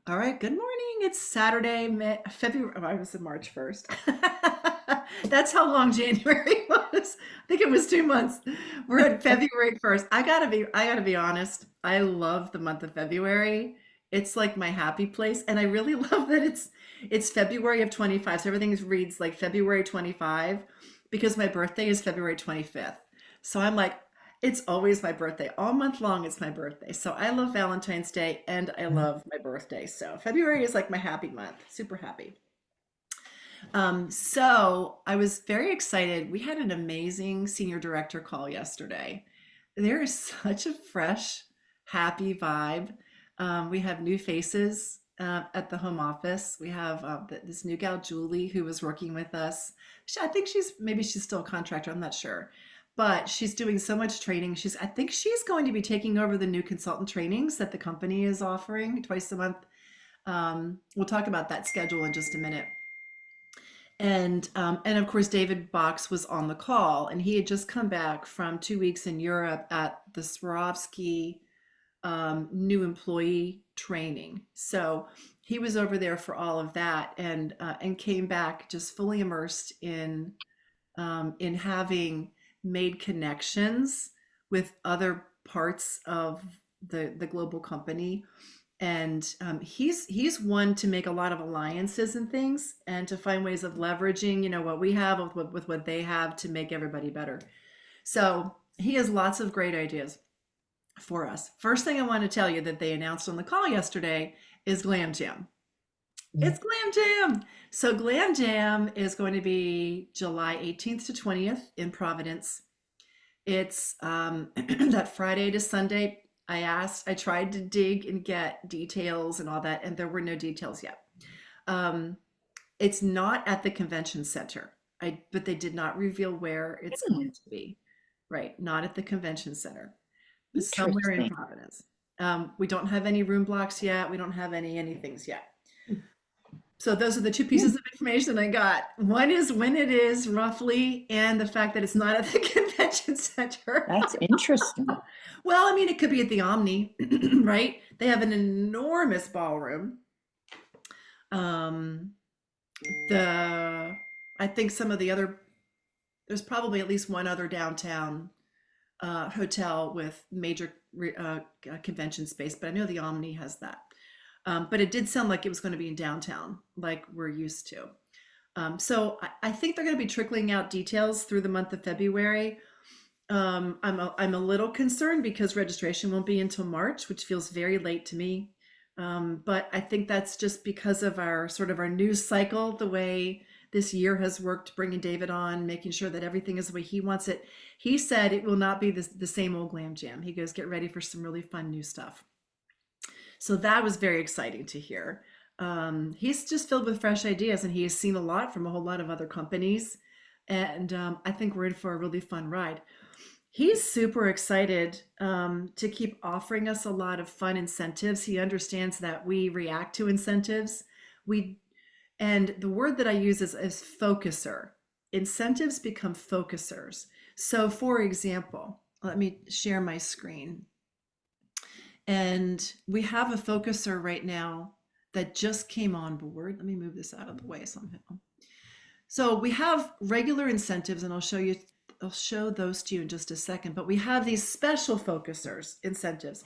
All right, good morning. It's Saturday, February. Oh, I was in March 1st. That's how long January was. I think it was 2 months. We're at February 1st. I gotta be honest. I love the month of February. It's like my happy place. And I really love that it's February of 25. So everything reads like February 25 because my birthday is February 25th. So I'm like, it's always my birthday. All month long, it's my birthday. So I love Valentine's Day and I love my birthday. So February is like my happy month. Super happy. So I was very excited. We had an amazing senior director call yesterday. There is such a fresh, happy vibe. We have new faces at the home office. We have this new gal, Julie, who was working with us. I think maybe she's still a contractor. I'm not sure, but she's doing so much training. I think she's going to be taking over the new consultant trainings that the company is offering twice a month. We'll talk about that schedule in just a minute. And of course, David Box was on the call, and he had just come back from 2 weeks in Europe at the Swarovski new employee training. So he was over there for all of that, and came back just fully immersed in having made connections with other parts of the global company. And he's one to make a lot of alliances and things, and to find ways of leveraging, what we have with what they have to make everybody better. So he has lots of great ideas for us. First thing I want to tell you that they announced on the call yesterday is Glam Jam. It's Glam Jam. So Glam Jam is going to be July 18th to 20th in Providence. It's that Friday to Sunday. I tried to dig and get details and all that, and there were no details yet. Um, it's not at the convention center. But they did not reveal where it's Hmm, going to be. Right, not at the convention center, but somewhere in interesting. Providence. We don't have any room blocks yet. We don't have anythings yet. So those are the two Hmm, pieces of information I got. One is when it is roughly, and the fact that it's not at the convention center. that's interesting. Well, I mean, it could be at the Omni, right? They have an enormous ballroom. Um, the I think some of the other there's probably at least one other downtown hotel with major convention space, but I know the Omni has that. But it did sound like it was going to be in downtown, like we're used to. So I think they're going to be trickling out details through the month of February. I'm a little concerned because registration won't be until March, which feels very late to me. But I think that's just because of our sort of our news cycle, the way this year has worked, bringing David on, making sure that everything is the way he wants it. He said it will not be the same old Glam Jam. He goes, get ready for some really fun new stuff. So that was very exciting to hear. He's just filled with fresh ideas, and he has seen a lot from a whole lot of other companies. And I think we're in for a really fun ride. He's super excited to keep offering us a lot of fun incentives. He understands that we react to incentives. We and the word that I use is focuser. Incentives become focusers. So, for example, let me share my screen. And we have a focuser right now that just came on board. Let me move this out of the way somehow. So we have regular incentives, and I'll show those to you in just a second, but we have these special focusers incentives,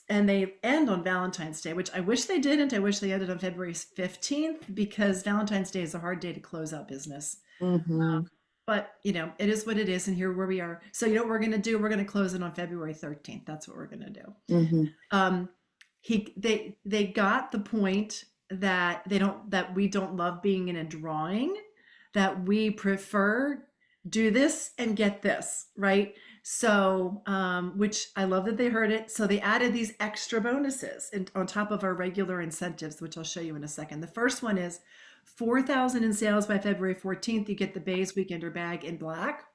and they end on Valentine's Day, which I wish they didn't. I wish they ended on February 15th because Valentine's Day is a hard day to close out business. Hmm. But it is what it is, and here where we are. So you know what we're gonna do? We're gonna close it on February 13th. That's what we're gonna do. Hmm. Um, they got the point that we don't love being in a drawing, that we prefer do this and get this, right? So which I love that they heard it. So they added these extra bonuses on top of our regular incentives, which I'll show you in a second. The first one is 4,000 in sales by February 14th. You get the Bays Weekender bag in black,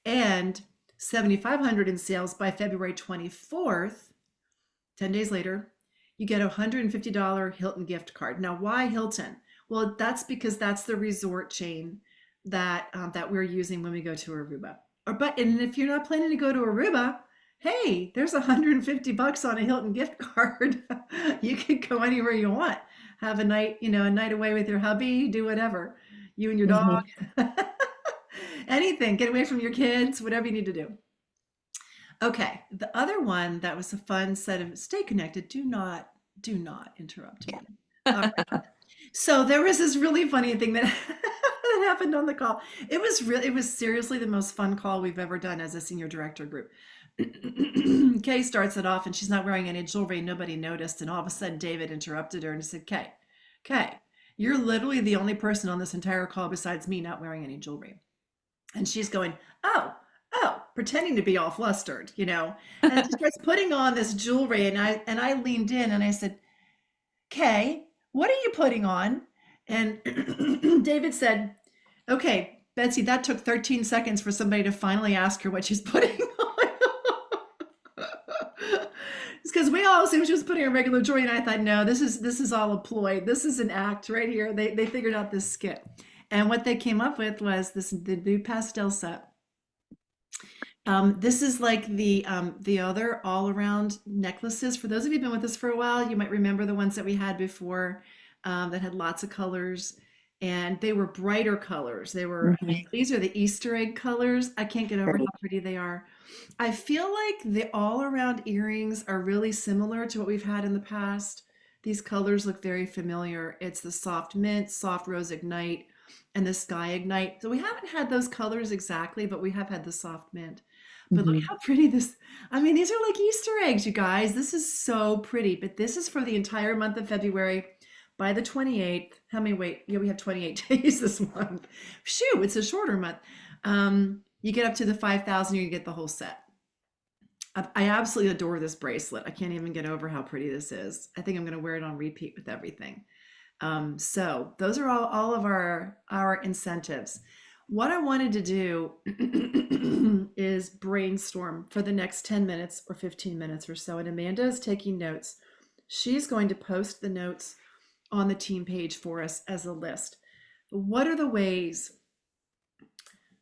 and 7,500 in sales by February 24th. 10 days later, you get a $150 Hilton gift card. Now, why Hilton? Well, that's because that's the resort chain that we're using when we go to Aruba. And if you're not planning to go to Aruba, hey, there's 150 bucks on a Hilton gift card. You can go anywhere you want. Have a night, a night away with your hubby, do whatever. You and your dog. Mhm. Anything. Get away from your kids, whatever you need to do. Okay. The other one that was a fun set of stay connected. Do not interrupt me. All right. So there was this really funny thing that that happened on the call. It was seriously the most fun call we've ever done as a senior director group. Kay starts it off and she's not wearing any jewelry. Nobody noticed. And all of a sudden David interrupted her and said, Kay, you're literally the only person on this entire call besides me not wearing any jewelry. And she's going, oh, pretending to be all flustered. And she starts putting on this jewelry and I leaned in and I said, Kay, what are you putting on? And David said, okay, Betsy, that took 13 seconds for somebody to finally ask her what she's putting on. It's because we all assumed she was putting on regular jewelry, and I thought, no, this is all a ploy. This is an act right here. They figured out this skit. And what they came up with was the new pastel set. This is like the other all around necklaces. For those of you who've been with us for a while, you might remember the ones that we had before that had lots of colors, and they were brighter colors. Mhm. These are the Easter egg colors. I can't get over how Right. pretty they are. I feel like the all around earrings are really similar to what we've had in the past. These colors look very familiar. It's the soft mint, soft rose ignite, and the sky ignite. So we haven't had those colors exactly, but we have had the soft mint. But look Mhm. how pretty this, I mean, these are like Easter eggs, you guys. This is so pretty. But this is for the entire month of February. By the 28th, how many, wait, yeah, we have 28 days this month. Shoo, it's a shorter month. You get up to the 5,000, you get the whole set. I absolutely adore this bracelet. I can't even get over how pretty this is. I think I'm going to wear it on repeat with everything. So those are all of our incentives. What I wanted to do is brainstorm for the next 10 minutes or 15 minutes or so. And Amanda is taking notes. She's going to post the notes on the team page for us as a list. What are the ways,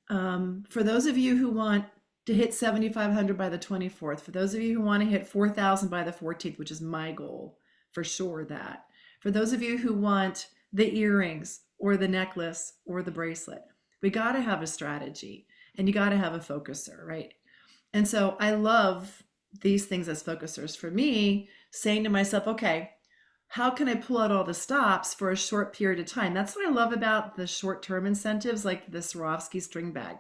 for those of you who want to hit 7,500 by the 24th, for those of you who want to hit 4,000 by the 14th, which is my goal for sure, that for those of you who want the earrings or the necklace or the bracelet, we got to have a strategy and you got to have a focuser, right? And so I love these things as focusers. For me, saying to myself, okay, how can I pull out all the stops for a short period of time? That's what I love about the short term incentives like the Swarovski string bag,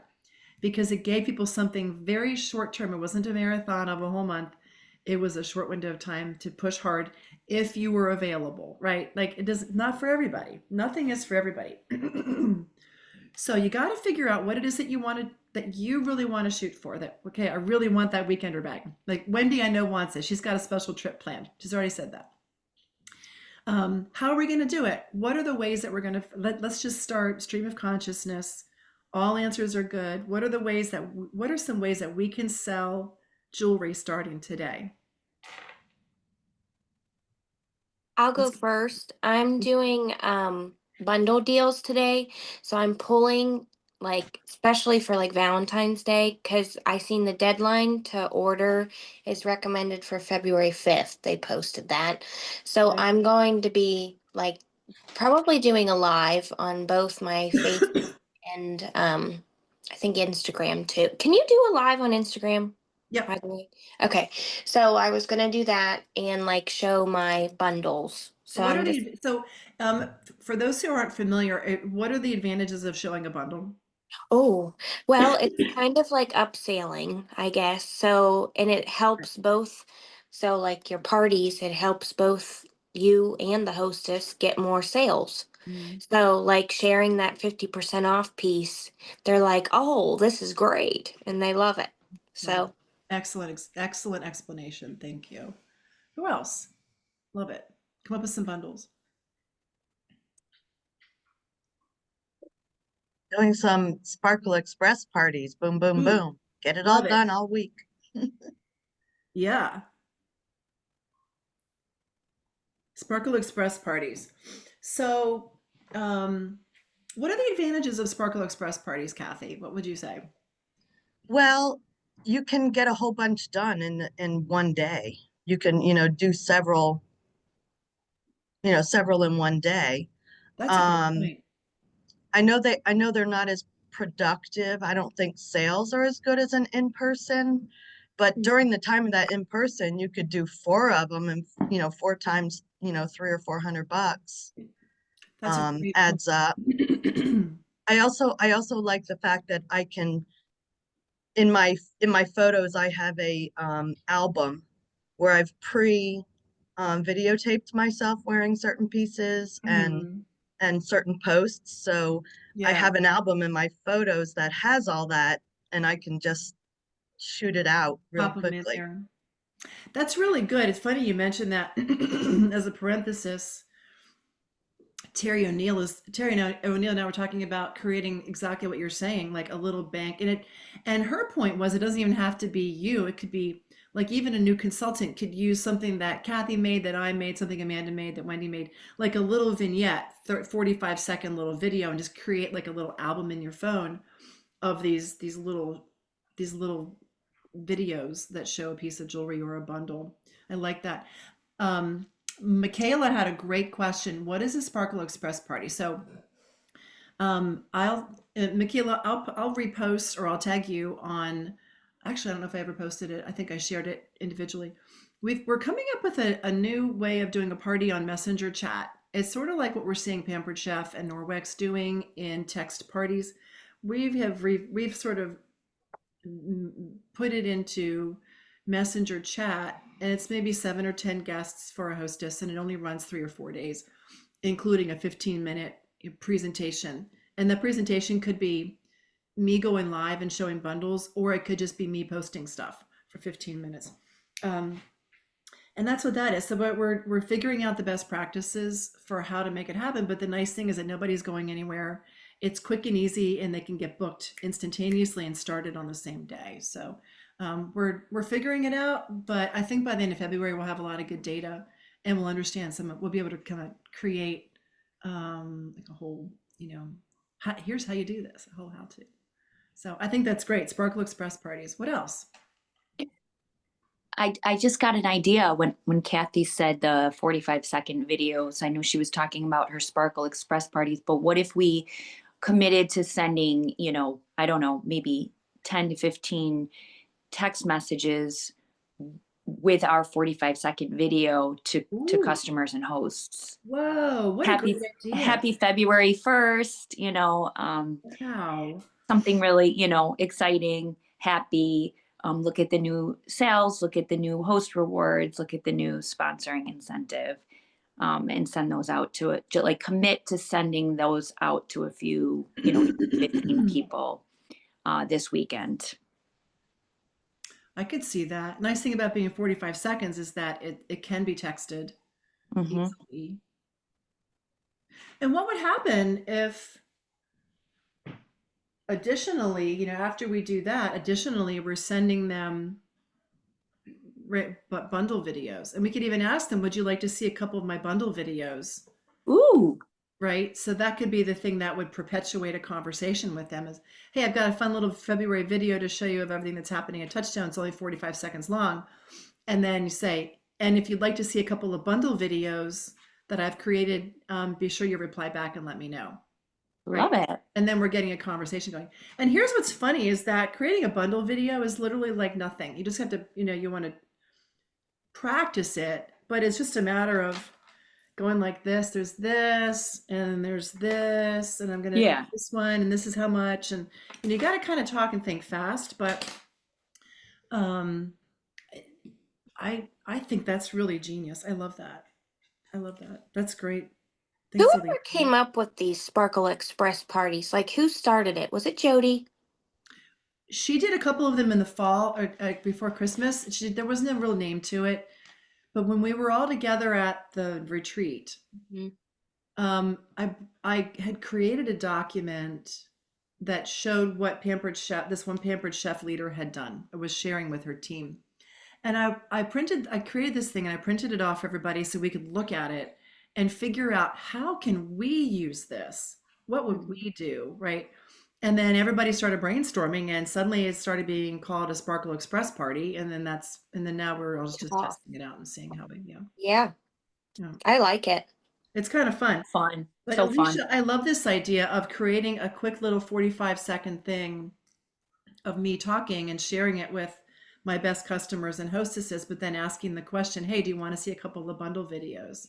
because it gave people something very short term. It wasn't a marathon of a whole month. It was a short window of time to push hard if you were available, right? Like it does not for everybody. Nothing is for everybody. So you got to figure out what it is that you really want to shoot for. That okay, I really want that weekender bag. Like Wendy, I know wants it. She's got a special trip planned. She's already said that. How are we going to do it? What are the ways that we're going to let's just start stream of consciousness. All answers are good. What are some ways that we can sell jewelry starting today? I'll go Let's, first. I'm doing bundle deals today. So I'm pulling like especially for like Valentine's Day cuz I seen the deadline to order is recommended for February 5th. They posted that. So okay. I'm going to be like probably doing a live on both my face and I think Instagram too. Can you do a live on Instagram? By Yep. the way. Okay. So I was gonna do that and like show my bundles. So What I'm are just for those who aren't familiar, what are the advantages of showing a bundle? oh well, it's kind of like upselling, I guess. So and it helps both. So like your parties, it helps both you and the hostess get more sales. Mm, So like sharing that 50% off piece, they're like, oh, this is great, and they love it. wow. So Excellent explanation. Thank you. Who else? Love it. Come up with some bundles. Doing some Sparkle Express parties. Boom, boom, Ooh, boom. Get it all love it. done all week. Yeah. Sparkle Express parties. So, what are the advantages of Sparkle Express parties, Kathy? What would you say? Well, you can get a whole bunch done in one day. You can, do several in one day. That's a great Um, point. I know they're not as productive. I don't think sales are as good as an in-person, but during the time of that in-person, you could do four of them and, four times, $300 or $400, That's a great adds up. point. I also like the fact that I can, in my photos, I have a album where I've videotaped myself wearing certain pieces Mhm. and certain posts. So I Yeah, have an album in my photos that has all that, and I can just shoot it out real pop them in quickly. there. That's really good. It's funny you mentioned that as a parenthesis. Terry O'Neill and I were talking about creating exactly what you're saying, like a little bank. And her point was it doesn't even have to be you. It could be like even a new consultant could use something that Kathy made, that I made, something Amanda made, that Wendy made, like a little vignette, 45-second little video, and just create like a little album in your phone of these little videos that show a piece of jewelry or a bundle. I like that. Um, Michaela had a great question. What is a Sparkle Express party? So, Michaela, I'll repost or I'll tag you on. Actually, I don't know if I ever posted it. I think I shared it individually. We're coming up with a new way of doing a party on Messenger chat. It's sort of like what we're seeing Pampered Chef and Norwex doing in text parties. We've sort of put it into messenger chat, and it's maybe 7 or 10 guests for a hostess, and it only runs 3 or 4 days, including a 15-minute presentation. And the presentation could be me going live and showing bundles, or it could just be me posting stuff for 15 minutes. And that's what that is. So but we're figuring out the best practices for how to make it happen. But the nice thing is that nobody's going anywhere. It's quick and easy, and they can get booked instantaneously and started on the same day. So we're figuring it out. But I think by the end of February we'll have a lot of good data, and we'll understand some. We'll be able to kind of create like a whole, here's how you do this, a whole how to. So I think that's great. Sparkle Express parties. What else? I just got an idea when Kathy said the 45-second videos. I know she was talking about her Sparkle Express parties, but what if we committed to sending, I don't know, maybe 10 to 15 text messages with our 45-second video to Ooh. customers and hosts. Whoa, what a Happy great idea. Happy February 1st, Wow. something really, exciting, happy. Look at the new sales, look at the new host rewards, look at the new sponsoring incentive, and send those out to it. Like commit to sending those out to a few, 15 people this weekend. I could see that. Nice thing about being 45 seconds is that it can be texted Mm-hmm. easily. And what would happen if additionally, after we do that, additionally, we're sending them but bundle videos, and we could even ask them, would you like to see a couple of my bundle videos? Ooh. Right. So that could be the thing that would perpetuate a conversation with them is, hey, I've got a fun little February video to show you of everything that's happening at Touchdown. It's only 45 seconds long. And then you say, and if you'd like to see a couple of bundle videos that I've created, be sure you reply back and let me know. Right. Love it. And then we're getting a conversation going. And here's what's funny is that creating a bundle video is literally like nothing. You just have to, you want to practice it, but it's just a matter of going like this, there's this, and there's this, and I'm gonna do this one, and this is how much, and you got to kind of talk and think fast, but I think that's really genius. I love that. That's great. Thanks, Whoever Elise. came up with these Sparkle Express parties, like who started it? Was it Jody? She did a couple of them in the fall or before Christmas. There wasn't a real name to it. But when we were all together at the retreat, I had created a document that showed what this one Pampered Chef leader had done. I was sharing with her team. And I created this thing and I printed it off for everybody so we could look at it and figure out how can we use this? What would we do, right? And then everybody started brainstorming, and suddenly it started being called a Sparkle Express party. And then now we're all just Aw. testing it out and seeing how we, Yeah, yeah. I like it. It's kind of fun. Fun. But So fun. Alicia, I love this idea of creating a quick little 45-second thing of me talking and sharing it with my best customers and hostesses, but then asking the question, hey, do you want to see a couple of bundle videos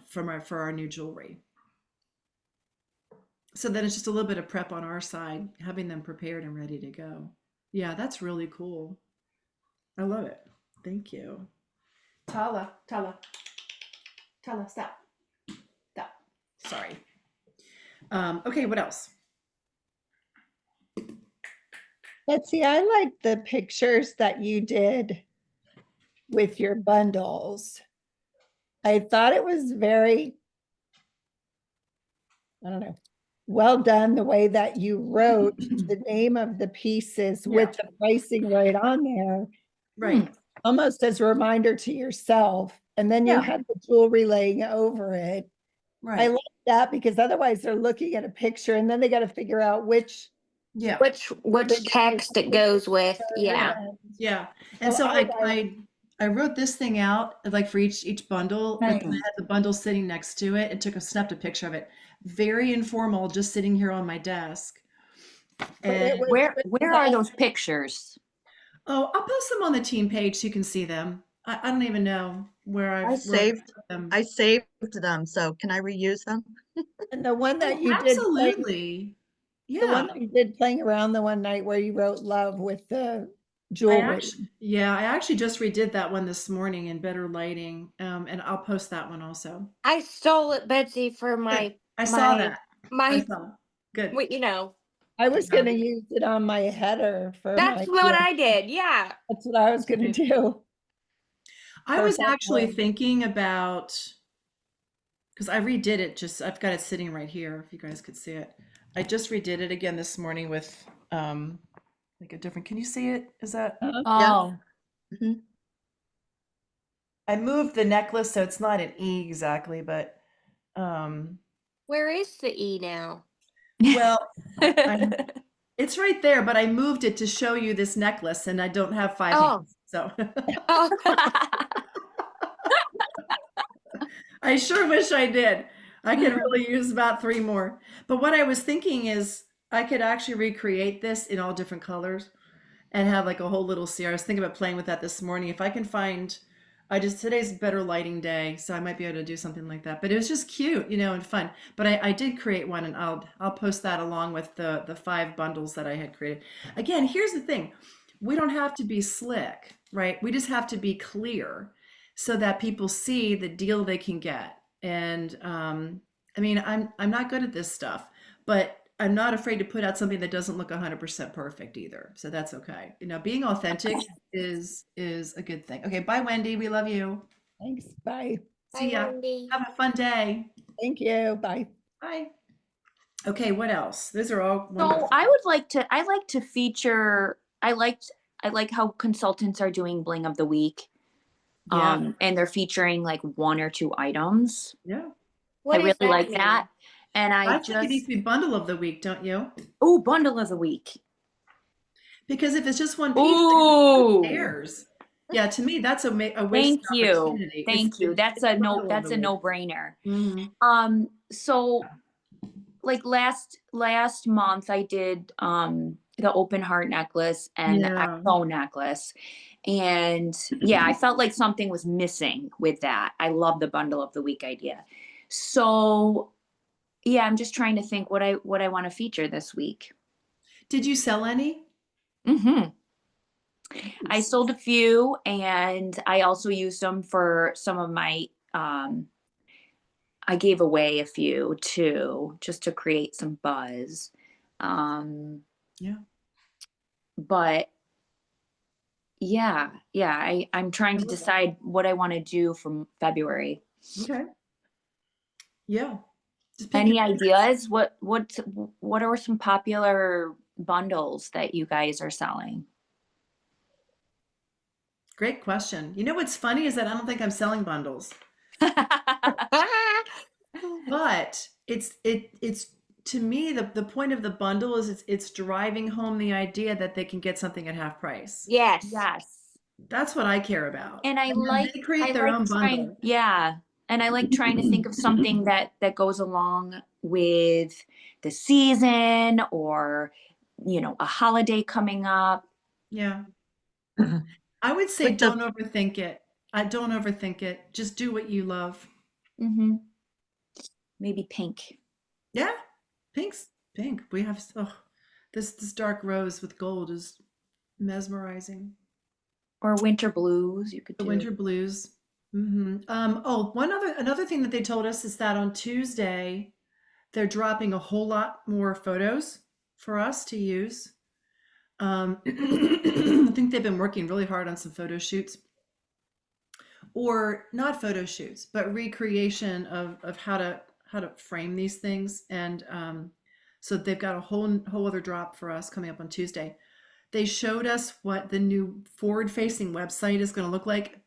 for our new jewelry? So then it's just a little bit of prep on our side, having them prepared and ready to go. Yeah, that's really cool. I love it. Thank you. Tala, stop. Stop. Sorry. Okay, what else? Betsy, I like the pictures that you did with your bundles. I thought it was very, I don't know, well done the way that you wrote the name of the pieces with the pricing right on there, Right. almost as a reminder to yourself. And then you Yeah. had the jewelry laying over it. I Right. like that because otherwise they're looking at a picture and then they got to figure out which Yeah. Which text it goes with. Yeah. Yeah. And so I wrote this thing out like for each bundle, but then I had the bundle sitting next to it and snapped a picture of it. Very informal, just sitting here on my desk. And Where are those pictures? oh, I'll post them on the team page so you can see them. I don't even know where I I've saved them. I saved them, so can I reuse them? and the one that Oh, you did playing, absolutely. the Yeah. one that you did playing around the one night where you wrote love with the I jewelry. actually just redid that one this morning in better lighting. And I'll post that one also. I stole it, Betsy, for Good. my I saw that. I my saw. Good. I was Yeah. going to use it on my header for that's my, what I did. Yeah. that's what I was going to do. I was actually Perfect. thinking about, because I redid it, I've got it sitting right here if you guys could see it. I just redid it again this morning with like a different, can you see it? Is that, Oh, Mhm. I moved the necklace so it's not an E exactly, but Where is the E now? well, it's right there, but I moved it to show you this necklace and I don't have 5 Oh. hands. So Oh. I sure wish I did. I could really use about 3 more. But what I was thinking is I could actually recreate this in all different colors and have like a whole little series. I was thinking about playing with that this morning. If I can find, today's better lighting day, so I might be able to do something like that. But it was just cute, and fun. But I did create one, and I'll post that along with the 5 bundles that I had created. Again, here's the thing: we don't have to be slick, right? We just have to be clear, so that people see the deal they can get. And I mean, I'm not good at this stuff, but I'm not afraid to put out something that doesn't look 100% perfect either. So that's okay. Being authentic is a good thing. Okay, bye, Wendy. We love you. Thanks. Bye. See Bye, ya. Wendy. Have a fun day. Thank you. Bye. Bye. Okay, what else? Those are all so wonderful. I like to feature, I like how consultants are doing bling of the week. Yeah. And they're featuring like 1 or 2 items. Yeah. What I does really that like mean? that. And I think it needs to be bundle of the week, don't you? bundle of the week. Because if it's just one piece, Ooh. who cares? Yeah, to me, that's a wasted Thank you. opportunity. Thank you. That's it's a bundle of that's the a week. no-brainer. Mhm. So like last month I did the open heart necklace and the Yeah. XO necklace. And yeah, I felt like something was missing with that. I love the bundle of the week idea. So yeah, I'm just trying to think what I want to feature this week. Did you sell any? I sold a few, and I also used them for some of my I gave away a few too, just to create some buzz. Yeah. But yeah, I'm trying to decide what I want to do from February. Okay. Yeah. Just pick Any your ideas? What are some popular bundles that you guys are selling? Great question. What's funny is that I don't think I'm selling bundles, but it's to me, the point of the bundle is it's driving home the idea that they can get something at half price. Yes. Yes. That's what I care about. And And then they create their own trying, bundle. yeah. And I like trying to think of something that goes along with the season or, you know, a holiday coming up. Yeah. I would say Like the don't overthink it. I don't overthink it. Just do what you love. Mm-hmm. Maybe pink. Yeah. Pink. We have this dark rose with gold is mesmerizing. Or winter blues, you could The do. winter blues. Oh, another thing that they told us is that on Tuesday they're dropping a whole lot more photos for us to use. I think they've been working really hard on some photo shoots, or not photo shoots, but recreation of how to frame these things. And so they've got a whole other drop for us coming up on Tuesday. They showed us what the new forward-facing website is going to look like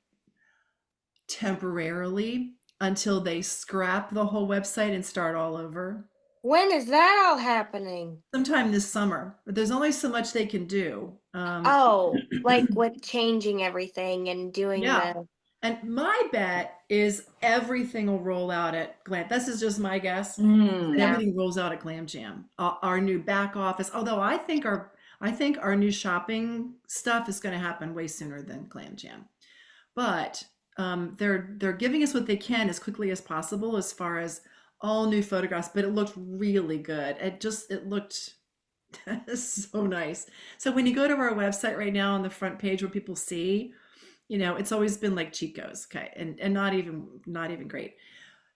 temporarily until they scrap the whole website and start all over. When is that all happening? Sometime this summer, but there's only so much they can do. Oh, like with changing everything and doing Yeah. the. And my bet is everything will roll out at Glam. This is just my guess. Mm. Yeah. Everything rolls out at Glam Jam. Our new back office, although I think our new shopping stuff is going to happen way sooner than Glam Jam. But they're giving us what they can as quickly as possible as far as all new photographs. But it looked really good. It looked so nice. So when you go to our website right now on the front page where people see, you know, it's always been like Chico's, okay, and not even great.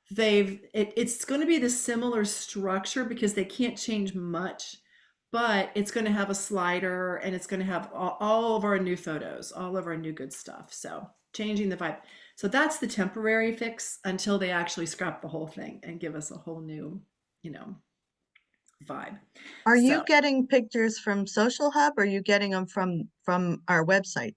It's going to be the similar structure because they can't change much, but it's going to have a slider and it's going to have all of our new photos, all of our new good stuff. So changing the vibe. So that's the temporary fix until they actually scrap the whole thing and give us a whole new, you know, vibe. Are you So getting pictures from Social Hub or are you getting them from our website?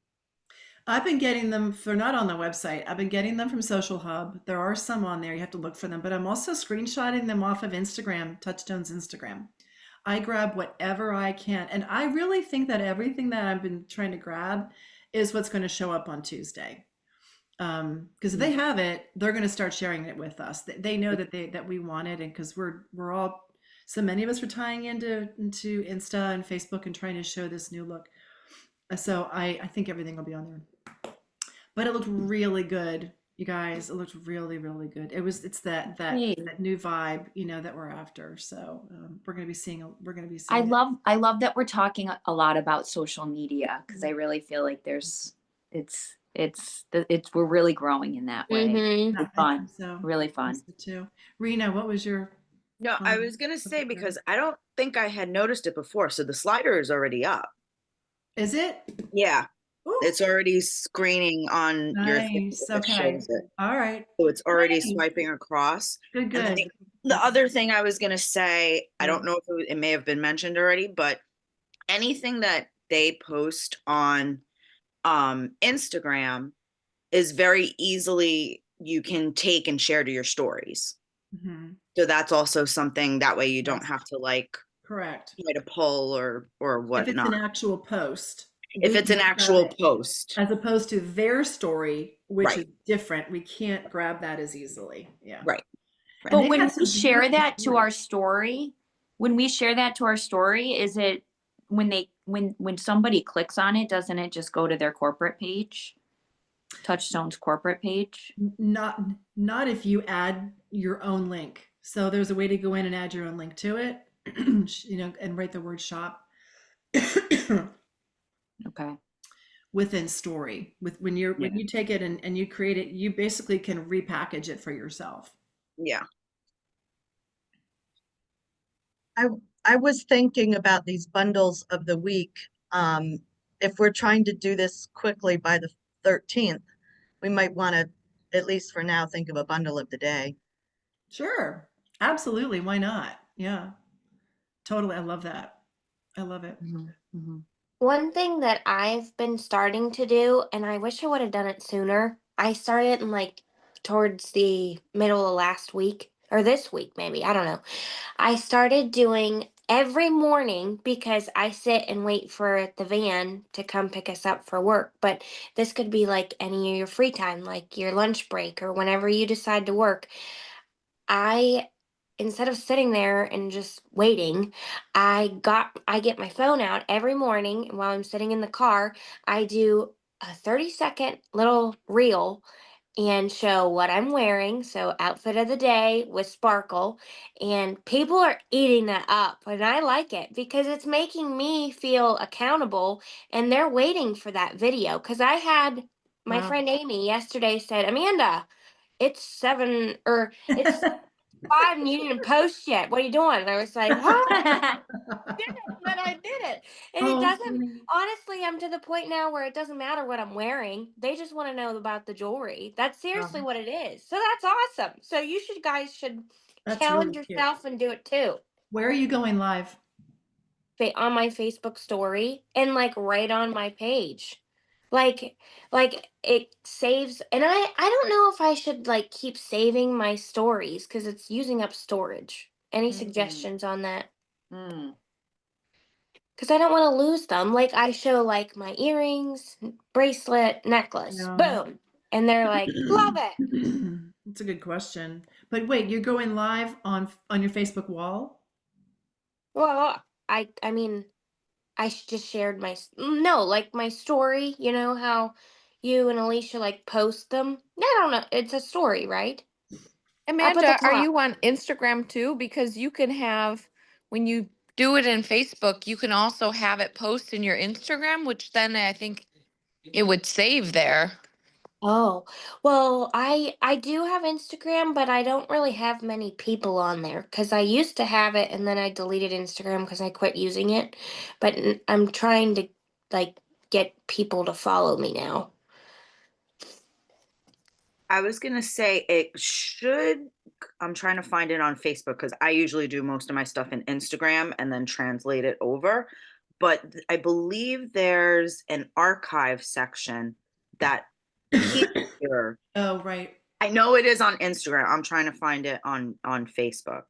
I've been getting them, they're not on the website. I've been getting them from Social Hub. There are some on there. You have to look for them, but I'm also screenshotting them off of Instagram, Touchstone's Instagram. I grab whatever I can. And I really think that everything that I've been trying to grab is what's going to show up on Tuesday. Because if they have it, they're going to start sharing it with us. They know that we want it, and because we're all, so many of us are tying into Insta and Facebook and trying to show this new look. So I think everything will be on there. But it looked really good, you guys. It looked really, really good. It's that Great. new vibe, you know, that we're after. So we're gonna be seeing it. I love that we're talking a lot about social media because I really feel like we're really growing in that way. Mm-hmm. Yeah, It's I fun, think so. really I think fun. so too. Rena, what was your No, I was gonna say because I don't think I had noticed it before. So the slider is already up. Is it? Yeah, Ooh, it's already screening on your thing. nice. It Okay. shows it. All right. So it's already Nice. swiping across. Good, And good. the other thing I was gonna say, I Yeah. don't know if it may have been mentioned already, but anything that they post on Instagram is very easily you can take and share to your stories. Mhm. So that's also something that way you don't Yes. have to like Correct. try to pull or If it's an whatnot. actual post, If we it's an can grab actual it. post. As opposed to their story, which Right. is different. We can't grab that as easily. Yeah. Right. And But they've when had we some share beautiful that to stories. our story, is it when somebody clicks on it, doesn't it just go to their corporate page? Touchstone's corporate page? Not if you add your own link. So there's a way to go in and add your own link to it, you know, and write the word shop Okay. within story. When you take it and you create it, you basically can repackage it for yourself. Yeah. I was thinking about these bundles of the week. If we're trying to do this quickly by the 13th, we might want to, at least for now, think of a bundle of the day. Sure. Absolutely. Why not? Yeah. Totally. I love that. I love it. One thing that I've been starting to do, and I wish I would have done it sooner, I started in like towards the middle of last week, or this week, maybe. I don't know. I started doing every morning because I sit and wait for the van to come pick us up for work. But this could be like any of your free time, like your lunch break or whenever you decide to work. I instead of sitting there and just waiting, I get my phone out every morning and while I'm sitting in the car, I do a 30-second little reel and show what I'm wearing. So, outfit of the day with sparkle. And people are eating that up. And I like it because it's making me feel accountable and they're waiting for that video. Because I had my Wow. friend Amy yesterday said, Amanda, it's 7 or it's 5 and you didn't post yet. What are you doing? And I was like, what? Did it, but I did it. And it Oh, doesn't, funny. honestly, I'm to the point now where it doesn't matter what I'm wearing. They just want to know about the jewelry. That's seriously Wow. what it is. So that's awesome. So you should guys should That's challenge really cute. yourself and do it too. Where are you going live? On my Facebook story and like right on my page. Like it saves and I don't know if I should like keep saving my stories cuz it's using up storage. Any Mhm. suggestions on that? Mm. Because I don't want to lose them. Like I show like my earrings, bracelet, necklace, Yeah. boom, and they're like, love it. That's a good question. But wait, you're going live on your Facebook wall? Well, I mean, just shared my no, like my story. You know how you and Alicia like post them. I don't know. It's a story, right? I put the Amanda, are top. you on Instagram too? Because you can have, when you do it in Facebook, you can also have it post in your Instagram, which then I think it would save there. Oh, well, I do have Instagram, but I don't really have many people on there because I used to have it and then I deleted Instagram because I quit using it. But I'm trying to like get people to follow me now. I was gonna say it should. I'm trying to find it on Facebook because I usually do most of my stuff in Instagram and then translate it over. But I believe there's an archive section that keeps your. Oh, right. I know it is on Instagram. I'm trying to find it on Facebook.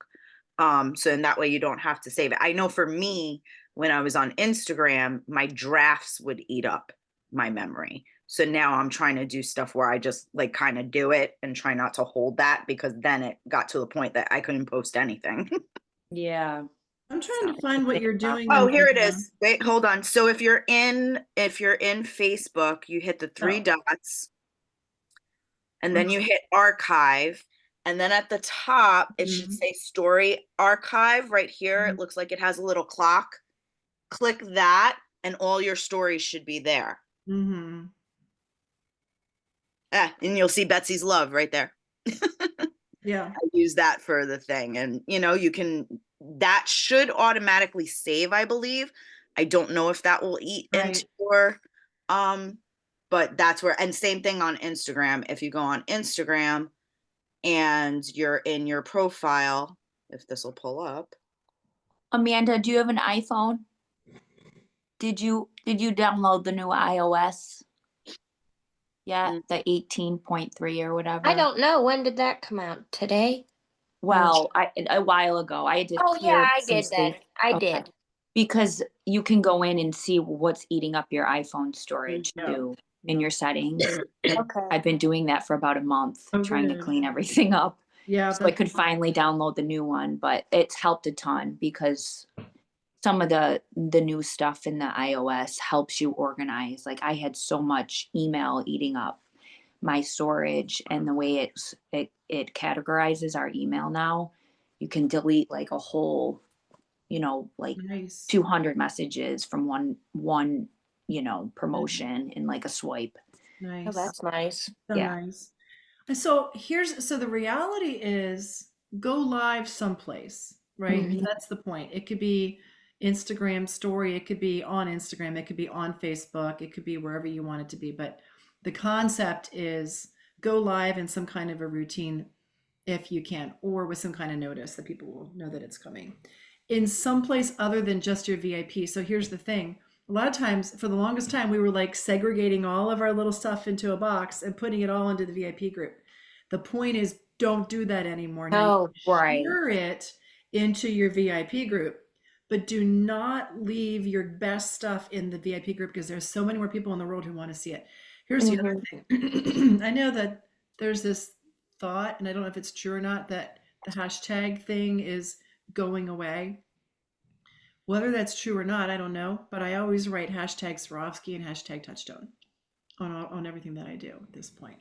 So in that way you don't have to save it. I know for me, when I was on Instagram, my drafts would eat up my memory. So now I'm trying to do stuff where I just like kind of do it and try not to hold that because then it got to the point that I couldn't post anything. Yeah. I'm trying So, to find what think you're about doing Oh, in here it the, is. Wait, hold on. So if you're in Facebook, you hit the three oh, dots and then you hit archive. And then at the top, it should mhm, say story archive right here. mhm. It looks like it has a little clock. Click that, and all your stories should be there. Mhm. And you'll see Betsy's Love right there. Yeah. I use that for the thing. And, that should automatically save, I believe. I don't know if that will eat into Right. your, but that's where, and same thing on Instagram. If you go on Instagram, and you're in your profile, if this will pull up. Amanda, do you have an iPhone? Did you download the new iOS? Yeah, Mm. the 18.3 or I whatever. don't know when did that come out today. Well, a while ago, I had to Oh yeah, clear I some did then. space. I Okay. did. Because you can go in and see what's eating up your iPhone storage Yeah. too in your settings. Okay. I've been doing that for about a month, Oh, trying to good. clean everything up. Yeah, So I could finally download the new one, but it's helped a ton because some of the new stuff in the iOS helps you organize. Like I had so much email eating up my storage, and the way it categorizes our email now, you can delete like a whole, like nice. 200 messages from one promotion in like a swipe. Oh, Nice. that's nice. So Yeah. nice. And so the reality is go live someplace, right? Mhm. That's the point. It could be Instagram story, it could be on Instagram, it could be on Facebook, it could be wherever you want it to be. But the concept is go live in some kind of a routine if you can, or with some kind of notice that people will know that it's coming in some place other than just your VIP. So here's the thing. A lot of times, for the longest time, we were like segregating all of our little stuff into a box and putting it all into the VIP group. The point is don't do that anymore. Now you Oh, right. share it into your VIP group, but do not leave your best stuff in the VIP group because there's so many more people in the world who want to see it. Here's the other thing. I know that there's this thought, and I don't know if it's true or not, that the hashtag thing is going away. Whether that's true or not, I don't know, but I always write hashtag Swarovski and hashtag touchstone on everything that I do at this point.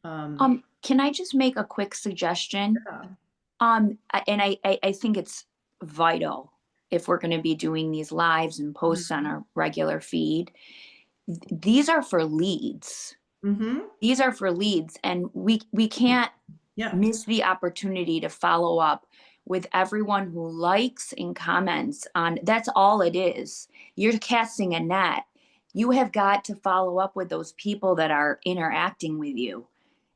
Can I just make a quick suggestion? Yeah. And I think it's vital if we're going to be doing these lives and posts on our regular feed. These are for leads. Mm-hmm. These are for leads, and we can't Yeah. miss the opportunity to follow up with everyone who likes and comments on. That's all it is. You're casting a net. You have got to follow up with those people that are interacting with you.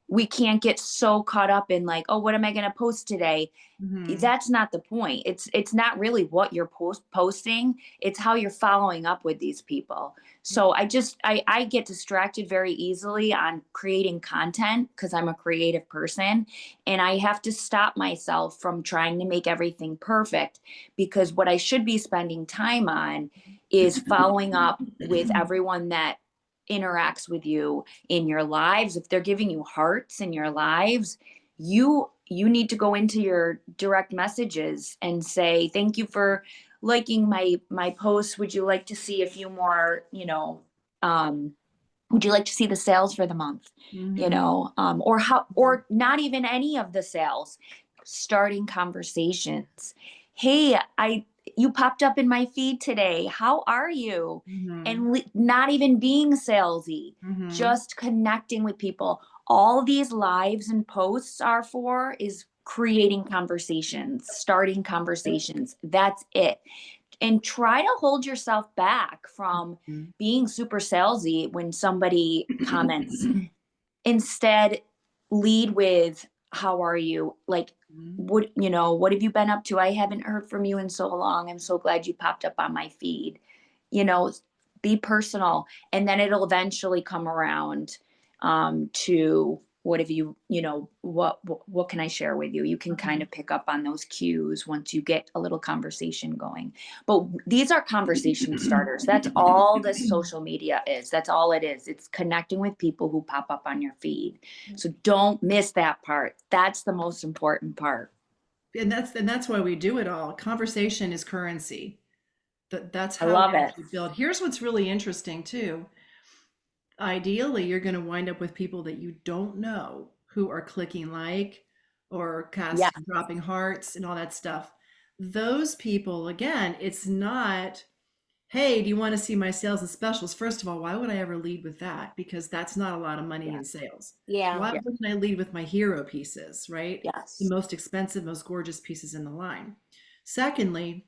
We can't get so caught up in like, oh, what am I going to post today? Mm-hmm. That's not the point. It's not really what you're posting. It's how you're following up with these people. So I get distracted very easily on creating content because I'm a creative person, and I have to stop myself from trying to make everything perfect, because what I should be spending time on is following up with everyone that interacts with you in your lives. If they're giving you hearts in your lives, you need to go into your direct messages and say, thank you for liking my post. Would you like to see a few more, would you like to see the sales for the month? Mm-hmm. Or not even any of the sales, starting conversations. Hey, you popped up in my feed today. How are you? Mm-hmm. And not even being salesy, Mm-hmm. just connecting with people. All these lives and posts are for is creating conversations, starting conversations. That's it. And try to hold yourself back from being super salesy when somebody comments. Instead, lead with, how are you? Like, what have you been up to? I haven't heard from you in so long. I'm so glad you popped up on my feed. Be personal, and then it'll eventually come around to what have you, what can I share with you? You can kind of pick up on those cues once you get a little conversation going. But these are conversation starters. That's all this social media is. That's all it is. It's connecting with people who pop up on your feed. So don't miss that part. That's the most important part. And that's why we do it all. Conversation is currency. That's I how love we it. actually build. Here's what's really interesting too. Ideally, you're going to wind up with people that you don't know who are clicking like or dropping hearts and all that stuff. Those people, again, it's not, hey, do you want to see my sales and specials? First of all, why would I ever lead with that? Because that's not a lot of money in sales. Yeah. Why wouldn't I lead with my hero pieces, right? Yes. The most expensive, most gorgeous pieces in the line. Secondly,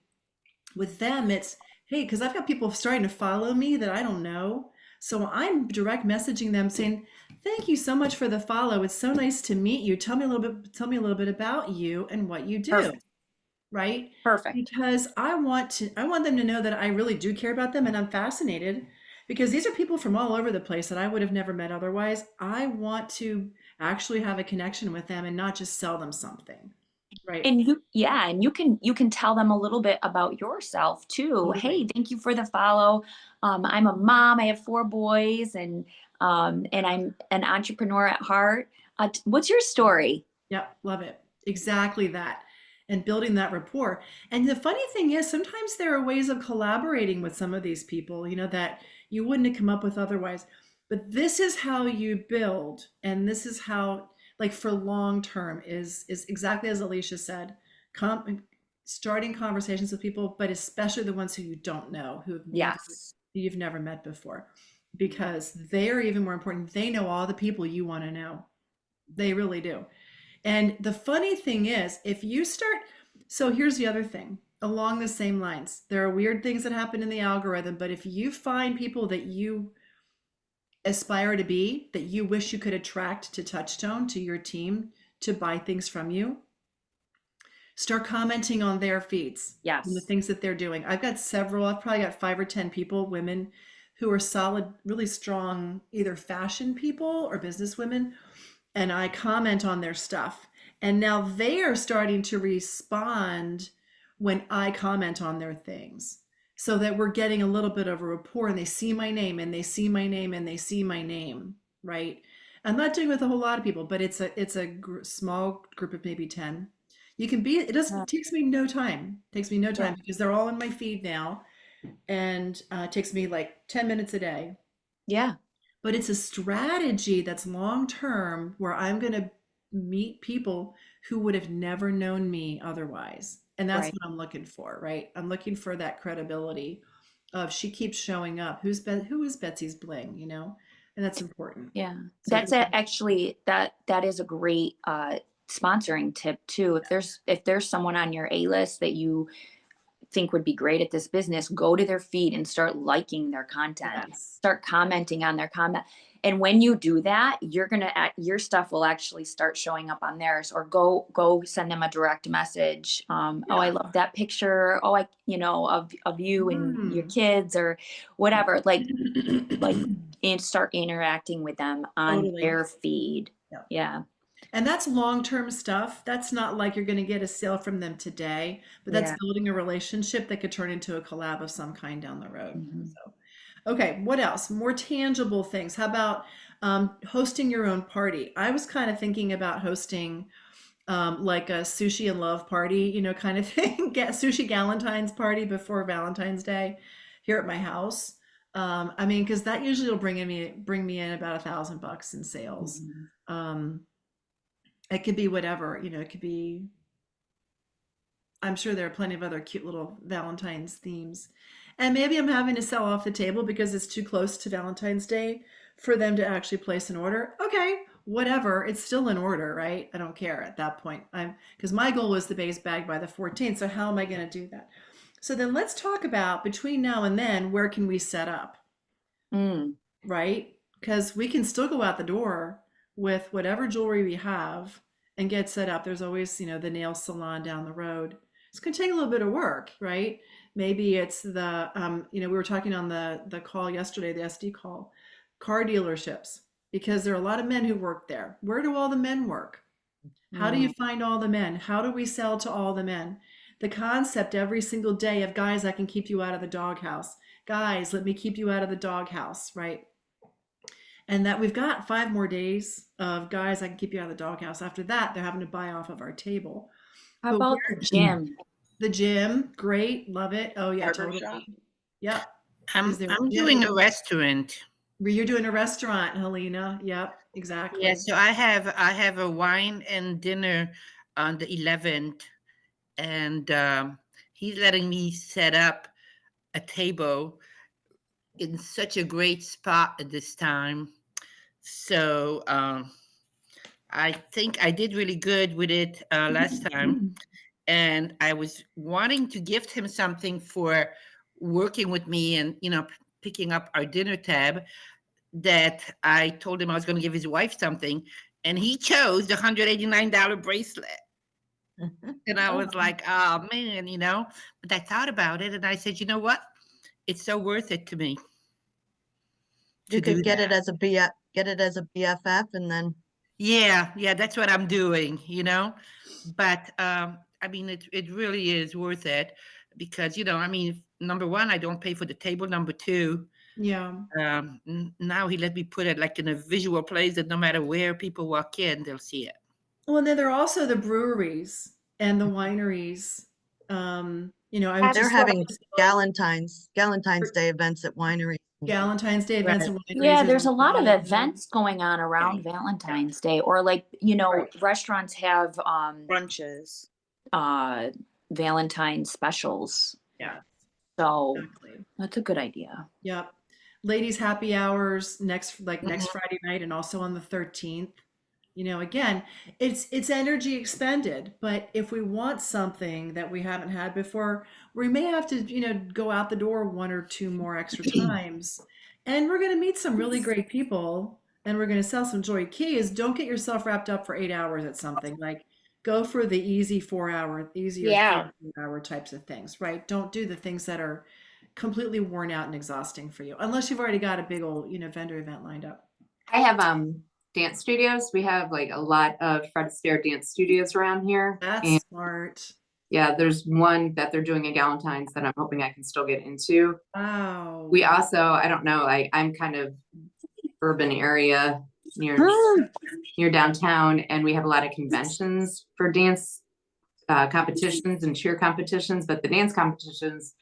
with them, it's, hey, because I've got people starting to follow me that I don't know. So I'm direct messaging them saying, thank you so much for the follow. It's so nice to meet you. Tell me a little bit about you and what you do. Perfect. Right? Perfect. Because I want them to know that I really do care about them, and I'm fascinated because these are people from all over the place that I would have never met otherwise. I want to actually have a connection with them and not just sell them something. Right. And you can tell them a little bit about yourself too. Totally. Hey, thank you for the follow. I'm a mom. I have 4 boys, and I'm an entrepreneur at heart. What's your story? Yep, love it. Exactly that. And building that rapport. And the funny thing is, sometimes there are ways of collaborating with some of these people, that you wouldn't have come up with otherwise. But this is how you build, and this is how, like, for long term, is exactly as Alicia said, starting conversations with people, but especially the ones who you don't know, who you've never met before, because they are even more important. They know all the people you want to know. They really do. And the funny thing is, if you start, so here's the other thing along the same lines, there are weird things that happen in the algorithm, but if you find people that you aspire to be, that you wish you could attract to Touchstone, to your team, to buy things from you, start commenting on their feeds. Yes. And the things that they're doing. I've probably got 5 or 10 people, women who are solid, really strong, either fashion people or business women. And I comment on their stuff. And now they are starting to respond when I comment on their things, so that we're getting a little bit of a rapport, and they see my name and they see my name and they see my name, right? I'm not doing it with a whole lot of people, but it's a small group of maybe 10. You can be, it Yeah. takes me no time. Takes me no time Yeah. because they're all in my feed now. And it takes me like 10 minutes a day. Yeah. But it's a strategy that's long term, where I'm going to meet people who would have never known me otherwise. And that's Right. what I'm looking for, right? I'm looking for that credibility of, she keeps showing up. Who is Betsy's bling, you know? And that's important. Yeah. So That's actually that is a great sponsoring tip too. If there's someone on your A list that you think would be great at this business, go to their feed and start liking their content. yes. Start commenting on their comment. And when you do that, your stuff will actually start showing up on theirs. Or go send them a direct message. Oh, I Yeah. love that picture. Oh, of you and your Mm. kids or whatever. Like and start interacting with them on Totally. their feed. Yeah. Yeah. And that's long-term stuff. That's not like you're going to get a sale from them today, but that's Yeah. building a relationship that could turn into a collab of some kind down the road. Mhm. So, okay, what else? More tangible things. How about hosting your own party? I was kind of thinking about hosting like a sushi and love party, you know, kind of thing. Get sushi Galentine's party before Valentine's Day here at my house. I mean, because that usually will bring me in about $1,000 in sales. Mhm. It could be whatever, you know, it could be, I'm sure there are plenty of other cute little Valentine's themes. And maybe I'm having to sell off the table because it's too close to Valentine's Day for them to actually place an order. Okay, whatever. It's still an order, right? I don't care at that point. Because my goal was the base bag by the 14th. So how am I going to do that? So then let's talk about, between now and then, where can we set up? Mm. Right? Because we can still go out the door with whatever jewelry we have and get set up. There's always, you know, the nail salon down the road. It's going to take a little bit of work, right? Maybe it's the, you know, we were talking on the call yesterday, the SD call, car dealerships, because there are a lot of men who work there. Where do all the men work? How do you find all the men? How do we sell to all the men? The concept every single day of, guys, I can keep you out of the doghouse. Guys, let me keep you out of the doghouse, right? And that we've got 5 more days of, guys, I can keep you out of the doghouse. After that, they're having to buy off of our table. How But about the gym? the gym, great, love it. Oh yeah, Barber totally. shop. Yep. I'm Is there I'm a gym? doing a restaurant. You're doing a restaurant, Helena. Yep, exactly. Yeah, so I have a wine and dinner on the 11th, and he's letting me set up a table in such a great spot at this time. So I think I did really good with it last time, and I was wanting to gift him something for working with me and picking up our dinner tab. That I told him I was going to give his wife something, and he chose the $189 bracelet. And I was like, oh man, but I thought about it and I said, you know what? It's so worth it to me You to do could get that. it as a BFF and then Yeah, that's what I'm doing. But I mean, it really is worth it because, I mean, number one, I don't pay for the table. Number two, Yeah. now he let me put it like in a visual place that no matter where people walk in, they'll see it. Well, and then there are also the breweries and the wineries. You know, I'm they're just having Galentine's Day events at wineries. Valentine's Day events and wineries. Yeah, there's a also lot of Valentine's. events going on around Valentine's Day, or like, restaurants have Brunches. Valentine's specials. Yeah. So Exactly. that's a good idea. Yep. Ladies happy hours next Friday night and also on the 13th. You know, again, it's energy expended, but if we want something that we haven't had before, we may have to, go out the door 1 or 2 more extra times. And we're going to meet some really great people and we're going to sell some joy. Key is, don't get yourself wrapped up for 8 hours at something. Like, go for the easy 4-hour, easier Yeah. 3-hour types of things, right? Don't do the things that are completely worn out and exhausting for you, unless you've already got a big old, vendor event lined up. I have dance studios. We have like a lot of Fred Astaire dance studios around here. That's And smart. yeah, there's one that they're doing in Galentine's that I'm hoping I can still get into. Wow. We also, I don't know, I'm kind of urban area near downtown, and we have a lot of conventions for dance competitions and cheer competitions, but the dance competitions,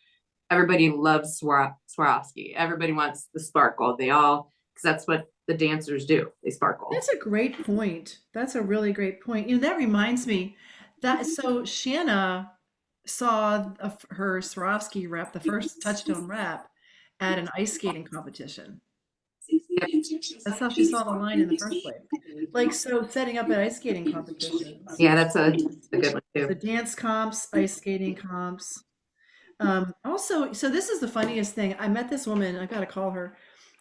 everybody loves Swarovski. Everybody wants the sparkle. Because that's what the dancers do. They sparkle. That's a great point. That's a really great point. That reminds me that so Shanna saw her Swarovski wrap, the first touchstone wrap, at an ice skating competition. That's how she saw the line in the first place. Like, so setting up at ice skating competitions. Yeah, that's a good one The too. dance comps, ice skating comps. Also, so this is the funniest thing. I met this woman, I gotta call her.